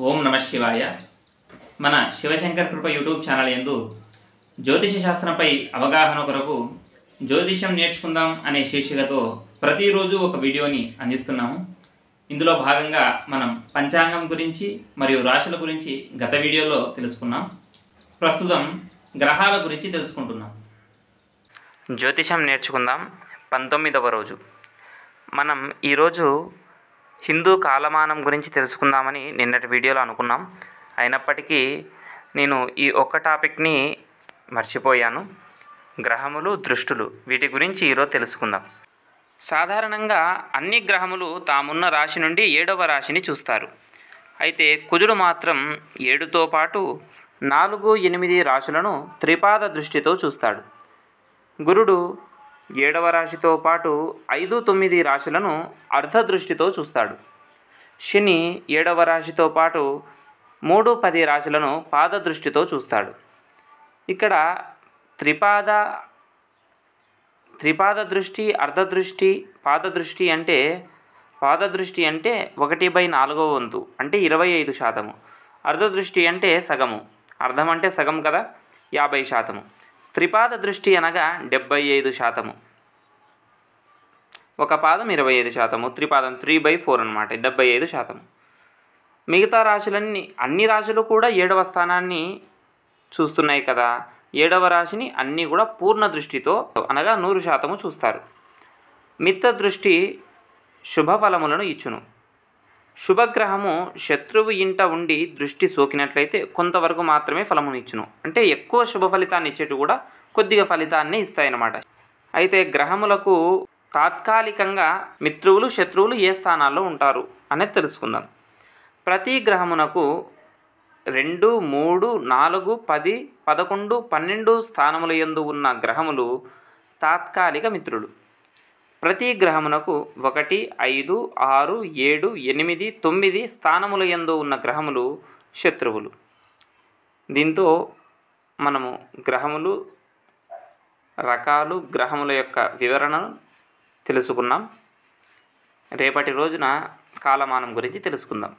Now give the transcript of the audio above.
ఓం నమ శివాయ. మన శివశంకర్ కృప యూట్యూబ్ ఛానల్ యందు జ్యోతిష శాస్త్రంపై అవగాహన కొరకు జ్యోతిషం నేర్చుకుందాం అనే శీర్షికతో ప్రతిరోజు ఒక వీడియోని అందిస్తున్నాము. ఇందులో భాగంగా మనం పంచాంగం గురించి మరియు రాశుల గురించి గత వీడియోలో తెలుసుకున్నాం. ప్రస్తుతం గ్రహాల గురించి తెలుసుకుంటున్నాం. జ్యోతిషం నేర్చుకుందాం 19వ రోజు. మనం ఈరోజు హిందూ కాలమానం గురించి తెలుసుకుందామని నిన్నటి వీడియోలో అనుకున్నాం. అయినప్పటికీ నేను ఈ ఒక్క టాపిక్ని మర్చిపోయాను. గ్రహములు, దృష్టులు, వీటి గురించి ఈరోజు తెలుసుకుందాం. సాధారణంగా అన్ని గ్రహములు తామున్న రాశి నుండి 7వ రాశిని చూస్తారు. అయితే కుజుడు మాత్రం 7తో పాటు 4, 8 రాశులను త్రిపాద దృష్టితో చూస్తాడు. గురుడు 7వ రాశితో పాటు 5, 9 రాశులను అర్ధదృష్టితో చూస్తాడు. శని 7వ రాశితో పాటు 3, 10 రాశులను పాదదృష్టితో చూస్తాడు. ఇక్కడ త్రిపాద దృష్టి, అర్ధదృష్టి, పాదదృష్టి అంటే 1/4 వంతు అంటే 25%. అర్ధదృష్టి అంటే సగము, అర్ధం అంటే సగం కదా, 50%. త్రిపాద దృష్టి అనగా 75%. ఒక పాదం 25%, త్రిపాదం 3/4 అన్నమాట, 75%. మిగతా అన్ని రాశులు కూడా 7వ స్థానాన్ని చూస్తున్నాయి కదా. 7వ రాశిని అన్నీ కూడా పూర్ణ దృష్టితో అనగా 100% చూస్తారు. మిత్ర దృష్టి శుభఫలములను ఇచ్చును. శుభగ్రహము శత్రువు ఇంట ఉండి దృష్టి సోకినట్లయితే కొంతవరకు మాత్రమే ఫలమును ఇచ్చును. అంటే ఎక్కువ శుభ ఫలితాన్ని ఇచ్చేటు కూడా కొద్దిగా ఫలితాన్ని ఇస్తాయన్నమాట. అయితే గ్రహములకు తాత్కాలికంగా మిత్రువులు, శత్రువులు ఏ స్థానాల్లో ఉంటారు అనేది తెలుసుకుందాం. ప్రతి గ్రహమునకు 2, 3, 4, 10, 11, 12 స్థానముల యందు ఉన్న గ్రహములు తాత్కాలిక మిత్రులు. ప్రతి గ్రహమునకు 1, 5, 6, 7, 8, 9 స్థానముల యందు ఉన్న గ్రహములు శత్రువులు. దీంతో మనము గ్రహములు రకాలు, గ్రహముల యొక్క వివరణను తెలుసుకున్నాం. రేపటి రోజున కాలమానం గురించి తెలుసుకుందాం.